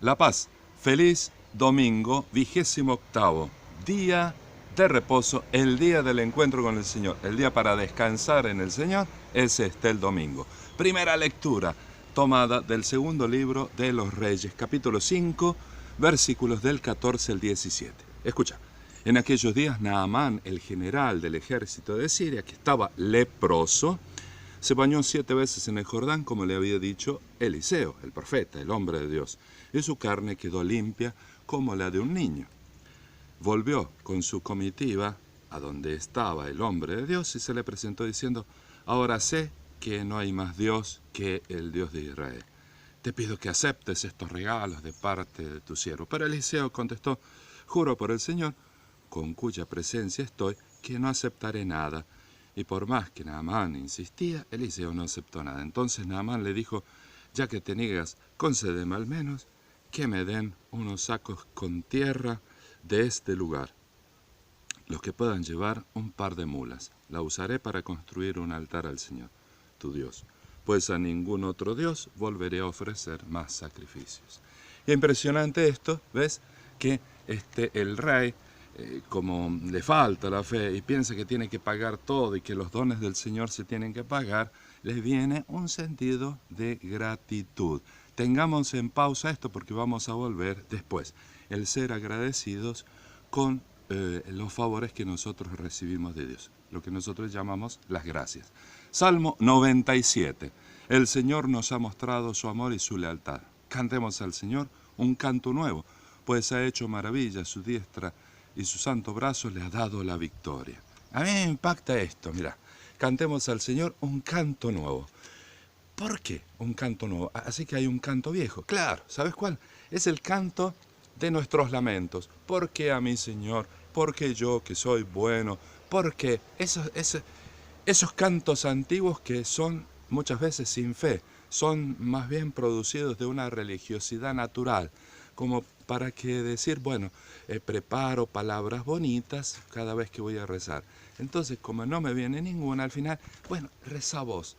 La Paz, feliz domingo, 28º, día de reposo, el día del encuentro con el Señor, el día para descansar en el Señor, es el domingo. Primera lectura, tomada del segundo libro de los Reyes, capítulo 5, versículos del 14 al 17. Escucha, en aquellos días Naamán, el general del ejército de Siria, que estaba leproso, se bañó 7 veces en el Jordán, como le había dicho Eliseo, el profeta, el hombre de Dios, y su carne quedó limpia como la de un niño. Volvió con su comitiva a donde estaba el hombre de Dios y se le presentó diciendo: ahora sé que no hay más Dios que el Dios de Israel. Te pido que aceptes estos regalos de parte de tu siervo. Pero Eliseo contestó: juro por el Señor, con cuya presencia estoy, que no aceptaré nada. Y por más que Naamán insistía, Eliseo no aceptó nada. Entonces Naamán le dijo: ya que te niegas, concédeme al menos que me den unos sacos con tierra de este lugar, los que puedan llevar un par de mulas. La usaré para construir un altar al Señor, tu Dios, pues a ningún otro Dios volveré a ofrecer más sacrificios. Y impresionante esto, ¿ves? Que el rey, como le falta la fe y piensa que tiene que pagar todo y que los dones del Señor se tienen que pagar, le viene un sentido de gratitud. Tengamos en pausa esto porque vamos a volver después. El ser agradecidos con los favores que nosotros recibimos de Dios, lo que nosotros llamamos las gracias. Salmo 97. El Señor nos ha mostrado su amor y su lealtad. Cantemos al Señor un canto nuevo, pues ha hecho maravillas, su diestra y su santo brazo le ha dado la victoria. A mí me impacta esto, mira. Cantemos al Señor un canto nuevo. ¿Por qué un canto nuevo? Así que hay un canto viejo. Claro, ¿sabes cuál? Es el canto de nuestros lamentos. ¿Por qué a mí, Señor? ¿Por qué yo, que soy bueno? ¿Por qué? Esos cantos antiguos que son muchas veces sin fe, son más bien producidos de una religiosidad natural, como para que decir, bueno, preparo palabras bonitas cada vez que voy a rezar. Entonces, como no me viene ninguna, al final, bueno, reza vos,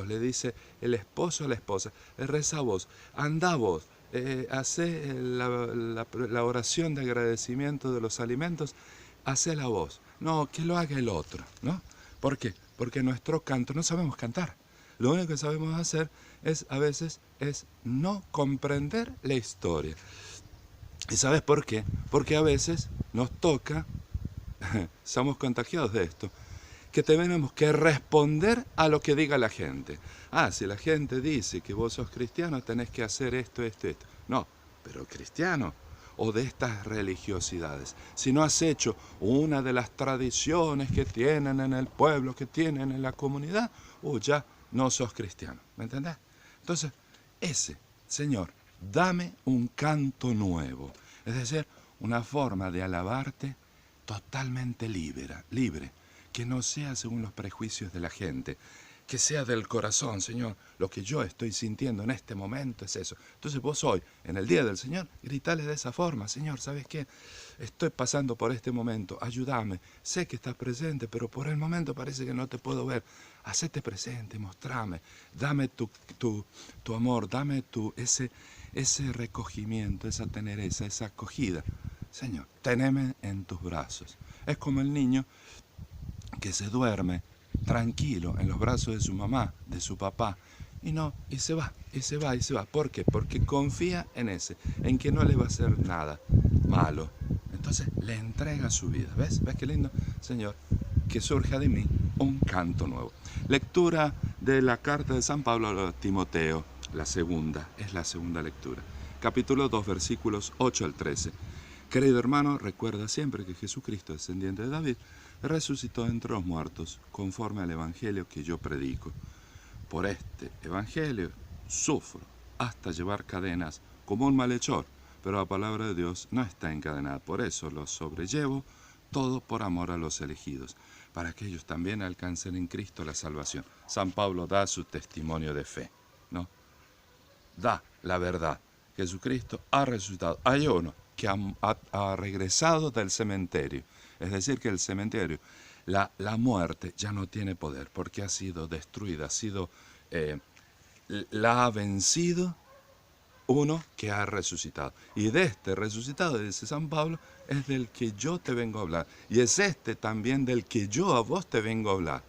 le dice el esposo a la esposa, reza vos, anda vos, hace la oración de agradecimiento de los alimentos, hacela vos, no, que lo haga el otro, ¿no? ¿Por qué? Porque nuestro canto no sabemos cantar. Lo único que sabemos hacer es, a veces, es no comprender la historia. ¿Y sabes por qué? Porque a veces nos toca, somos contagiados de esto, que tenemos que responder a lo que diga la gente. Ah, si la gente dice que vos sos cristiano, tenés que hacer esto, esto, esto. No, pero cristiano o de estas religiosidades. Si no has hecho una de las tradiciones que tienen en el pueblo, que tienen en la comunidad, ya no sos cristiano. ¿Me entendés? Entonces, Señor, dame un canto nuevo. Es decir, una forma de alabarte totalmente libre, que no sea según los prejuicios de la gente, que sea del corazón, Señor. Lo que yo estoy sintiendo en este momento es eso. Entonces vos hoy, en el día del Señor, gritale de esa forma: Señor, ¿sabes qué? Estoy pasando por este momento, ayúdame. Sé que estás presente, pero por el momento parece que no te puedo ver. Hacete presente, mostrame, dame tu amor, dame ese recogimiento, esa tenereza, esa acogida. Señor, teneme en tus brazos. Es como el niño que se duerme tranquilo en los brazos de su mamá, de su papá, y se va. ¿Por qué? Porque confía en que no le va a hacer nada malo. Entonces le entrega su vida. ¿Ves? ¿Ves qué lindo? Señor, que surja de mí un canto nuevo. Lectura de la carta de San Pablo a Timoteo, es la segunda lectura. Capítulo 2, versículos 8 al 13. Querido hermano, recuerda siempre que Jesucristo, descendiente de David, resucitó entre los muertos, conforme al evangelio que yo predico. Por este evangelio sufro hasta llevar cadenas como un malhechor, pero la palabra de Dios no está encadenada. Por eso lo sobrellevo, todo por amor a los elegidos, para que ellos también alcancen en Cristo la salvación. San Pablo da su testimonio de fe, ¿no? Da la verdad. Jesucristo ha resucitado. Hay uno que ha regresado del cementerio. Es decir, que el cementerio, la muerte ya no tiene poder porque ha sido destruida, la ha vencido uno que ha resucitado. Y de este resucitado, dice San Pablo, es del que yo te vengo a hablar. Y es este también del que yo a vos te vengo a hablar.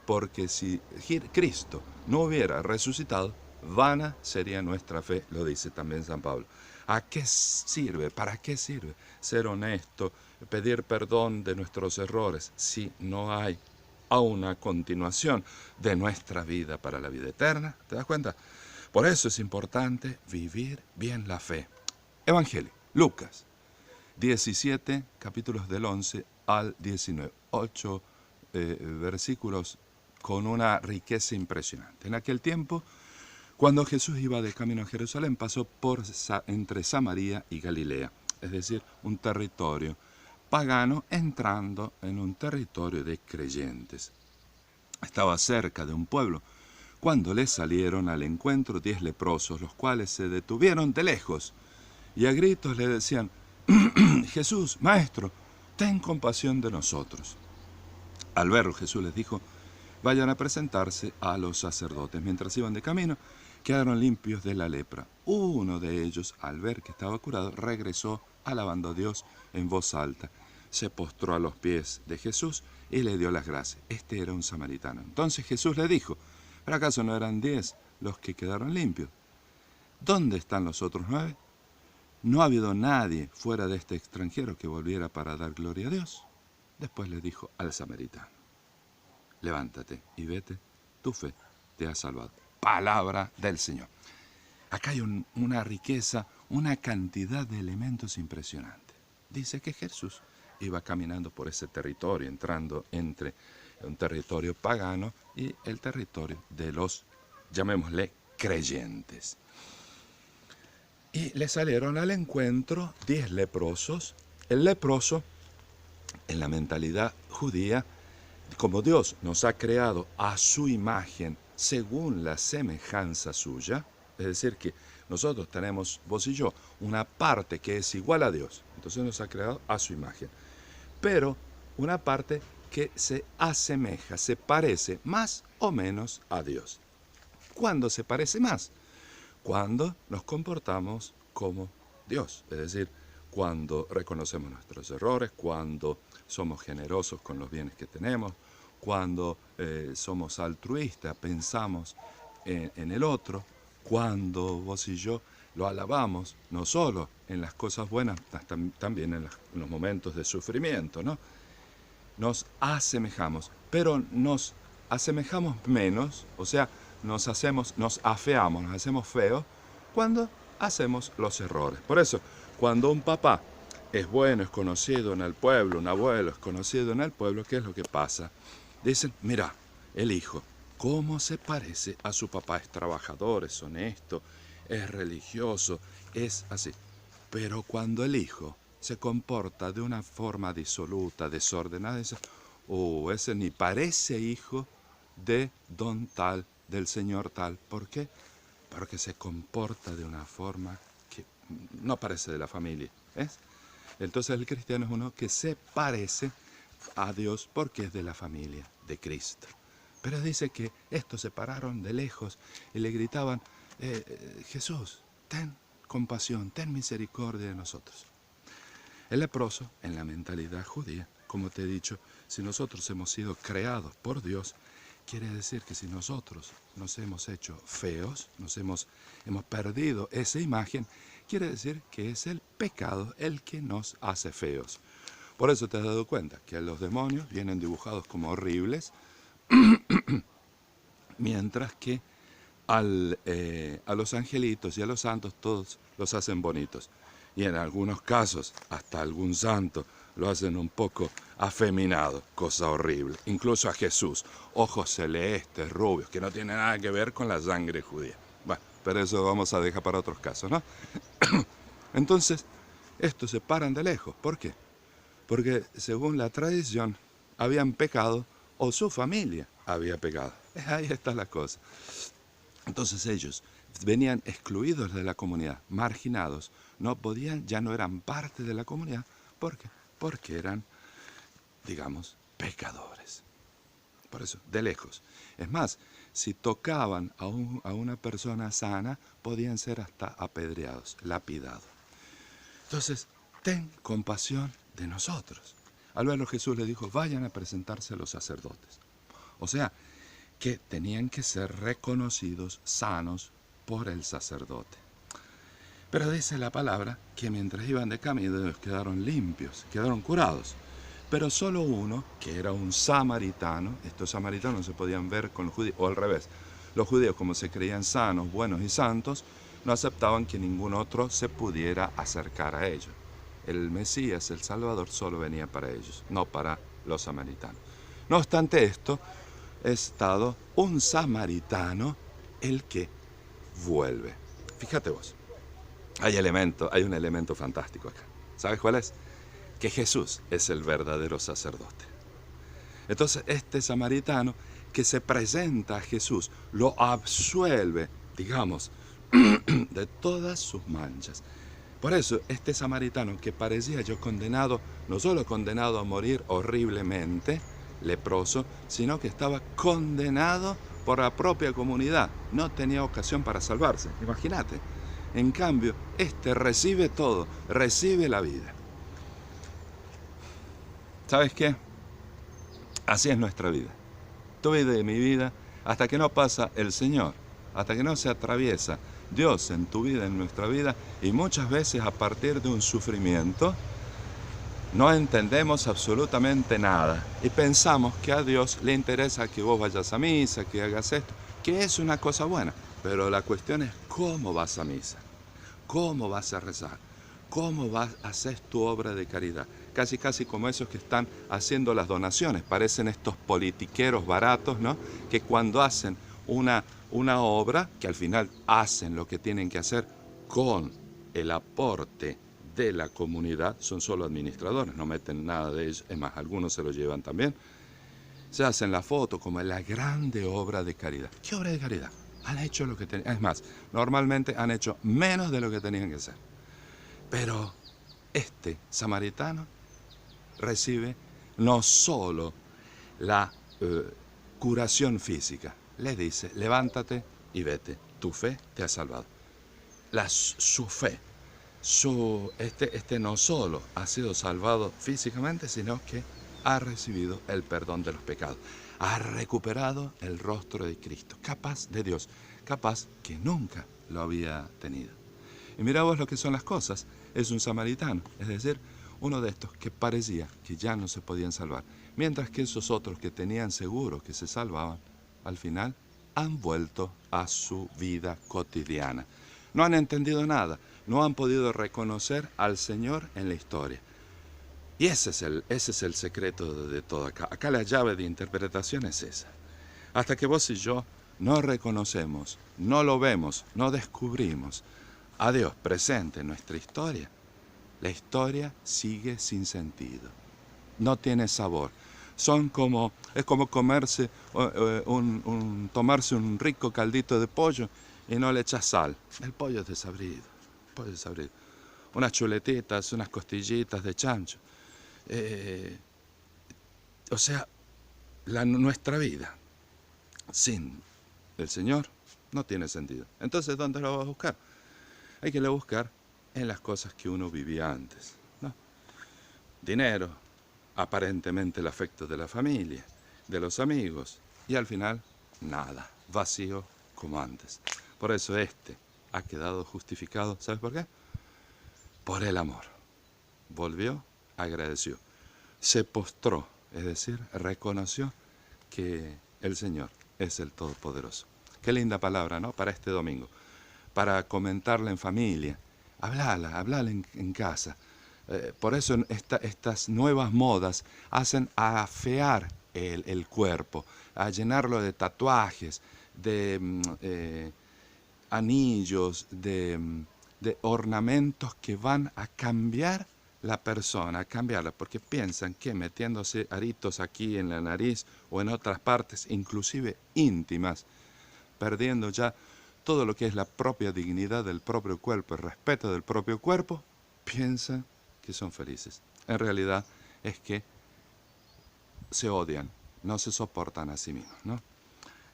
Porque si Cristo no hubiera resucitado, vana sería nuestra fe, lo dice también San Pablo. ¿A qué sirve? ¿Para qué sirve ser honesto, pedir perdón de nuestros errores si no hay a una continuación de nuestra vida para la vida eterna? ¿Te das cuenta? Por eso es importante vivir bien la fe. Evangelio, Lucas 17, capítulos del 11 al 19, 8 versículos con una riqueza impresionante. En aquel tiempo, cuando Jesús iba de camino a Jerusalén, pasó por entre Samaria y Galilea, es decir, un territorio pagano entrando en un territorio de creyentes. Estaba cerca de un pueblo cuando le salieron al encuentro 10 leprosos, los cuales se detuvieron de lejos y a gritos le decían: Jesús, Maestro, ten compasión de nosotros. Al verlo, Jesús les dijo: vayan a presentarse a los sacerdotes. Mientras iban de camino, quedaron limpios de la lepra. Uno de ellos, al ver que estaba curado, regresó alabando a Dios en voz alta. Se postró a los pies de Jesús y le dio las gracias. Este era un samaritano. Entonces Jesús le dijo: ¿pero acaso no eran 10 los que quedaron limpios? ¿Dónde están los otros 9? No ha habido nadie fuera de este extranjero que volviera para dar gloria a Dios. Después le dijo al samaritano: levántate y vete, tu fe te ha salvado. Palabra del Señor. Acá hay una riqueza, una cantidad de elementos impresionantes. Dice que Jesús iba caminando por ese territorio, entrando entre un territorio pagano y el territorio de los, llamémosle, creyentes. Y le salieron al encuentro 10 leprosos. El leproso, en la mentalidad judía, como Dios nos ha creado a su imagen, según la semejanza suya, es decir, que nosotros tenemos, vos y yo, una parte que es igual a Dios, entonces nos ha creado a su imagen, pero una parte que se asemeja, se parece más o menos a Dios. ¿Cuándo se parece más? Cuando nos comportamos como Dios, es decir, cuando reconocemos nuestros errores, cuando somos generosos con los bienes que tenemos, cuando somos altruistas, pensamos en el otro, cuando vos y yo lo alabamos, no solo en las cosas buenas, también en los momentos de sufrimiento, ¿no? Nos asemejamos, pero nos asemejamos menos, o sea, nos afeamos, nos hacemos feos cuando hacemos los errores. Por eso, cuando un papá es bueno, es conocido en el pueblo, un abuelo es conocido en el pueblo, ¿qué es lo que pasa? Dicen: mira, el hijo, ¿cómo se parece a su papá? Es trabajador, es honesto, es religioso, es así. Pero cuando el hijo se comporta de una forma disoluta, desordenada, dice: ese ni parece hijo de don tal, del señor tal. ¿Por qué? Porque se comporta de una forma que no parece de la familia. ¿Ves? Entonces el cristiano es uno que se parece a Dios porque es de la familia de Cristo. Pero dice que estos se pararon de lejos y le gritaban: Jesús, ten compasión, ten misericordia de nosotros. El leproso, en la mentalidad judía, como te he dicho, si nosotros hemos sido creados por Dios, quiere decir que si nosotros nos hemos hecho feos, hemos perdido esa imagen, quiere decir que es el pecado el que nos hace feos. Por eso te has dado cuenta que los demonios vienen dibujados como horribles, mientras que a los angelitos y a los santos todos los hacen bonitos. Y en algunos casos, hasta algún santo lo hacen un poco afeminado, cosa horrible. Incluso a Jesús, ojos celestes, rubios, que no tiene nada que ver con la sangre judía. Bueno, pero eso vamos a dejar para otros casos, ¿no? Entonces, estos se paran de lejos. ¿Por qué? Porque según la tradición, habían pecado o su familia había pecado. Ahí está la cosa. Entonces ellos venían excluidos de la comunidad, marginados, no podían, ya no eran parte de la comunidad. ¿Por qué? Porque eran, digamos, pecadores. Por eso, de lejos. Es más, si tocaban a una persona sana, podían ser hasta apedreados, lapidados. Entonces, ten compasión de nosotros. Al verlo Jesús le dijo, vayan a presentarse a los sacerdotes. O sea, que tenían que ser reconocidos sanos por el sacerdote. Pero dice la palabra que mientras iban de camino ellos quedaron limpios, quedaron curados. Pero solo uno, que era un samaritano, estos samaritanos no se podían ver con los judíos, o al revés, los judíos como se creían sanos, buenos y santos, no aceptaban que ningún otro se pudiera acercar a ellos. El Mesías, el Salvador, solo venía para ellos, no para los samaritanos. No obstante esto, ha estado un samaritano el que vuelve. Fíjate vos, hay un elemento fantástico acá. ¿Sabes cuál es? Que Jesús es el verdadero sacerdote. Entonces este samaritano que se presenta a Jesús lo absuelve, digamos, de todas sus manchas. Por eso este samaritano que parecía yo condenado, no solo condenado a morir horriblemente, leproso, sino que estaba condenado por la propia comunidad. No tenía ocasión para salvarse, imagínate. En cambio, este recibe todo, recibe la vida. ¿Sabes qué? Así es nuestra vida. Tu vida y mi vida, hasta que no pasa el Señor, hasta que no se atraviesa Dios en tu vida, en nuestra vida, y muchas veces a partir de un sufrimiento, no entendemos absolutamente nada y pensamos que a Dios le interesa que vos vayas a misa, que hagas esto, que es una cosa buena, pero la cuestión es cómo vas a misa, cómo vas a rezar, cómo vas a hacer tu obra de caridad. Casi como esos que están haciendo las donaciones, parecen estos politiqueros baratos, ¿no? Que cuando hacen una obra, que al final hacen lo que tienen que hacer con el aporte de la comunidad, son solo administradores, no meten nada de ellos, es más, algunos se lo llevan también, se hacen la foto como la grande obra de caridad. ¿Qué obra de caridad? Han hecho lo que tenían, es más, normalmente han hecho menos de lo que tenían que hacer. Pero este samaritano recibe no solo la curación física, le dice, levántate y vete, tu fe te ha salvado. Su fe, este no solo ha sido salvado físicamente, sino que ha recibido el perdón de los pecados, ha recuperado el rostro de Cristo, capaz de Dios, capaz que nunca lo había tenido. Y mira vos lo que son las cosas, es un samaritano, es decir, uno de estos que parecía que ya no se podían salvar, mientras que esos otros que tenían seguro que se salvaban, al final han vuelto a su vida cotidiana. No han entendido nada, no han podido reconocer al Señor en la historia. Y ese es el secreto de todo acá. Acá la llave de interpretación es esa. Hasta que vos y yo no reconocemos, no lo vemos, no descubrimos a Dios presente en nuestra historia, la historia sigue sin sentido, no tiene sabor. Es como comerse tomarse un rico caldito de pollo y no le echas sal. El pollo es desabrido, Unas chuletitas, unas costillitas de chancho. O sea, nuestra vida sin el Señor no tiene sentido. Entonces, ¿dónde lo vas a buscar? Hay que buscar en las cosas que uno vivía antes, ¿no? Dinero, aparentemente el afecto de la familia, de los amigos, y al final, nada, vacío como antes. Por eso ha quedado justificado, ¿sabes por qué? Por el amor. Volvió, agradeció, se postró, es decir, reconoció que el Señor es el Todopoderoso. Qué linda palabra, ¿no? Para este domingo, para comentarla en familia, hablala en casa. Por eso estas nuevas modas hacen afear el cuerpo, a llenarlo de tatuajes, de anillos, de ornamentos que van a cambiar la persona, a cambiarla, porque piensan que metiéndose aritos aquí en la nariz o en otras partes, inclusive íntimas, perdiendo ya todo lo que es la propia dignidad del propio cuerpo, el respeto del propio cuerpo, piensan que son felices. En realidad es que se odian, no se soportan a sí mismos, ¿no?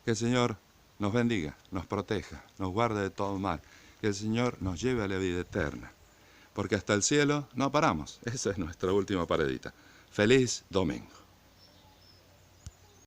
Que el Señor nos bendiga, nos proteja, nos guarde de todo mal. Que el Señor nos lleve a la vida eterna. Porque hasta el cielo no paramos. Esa es nuestra última paredita. Feliz domingo.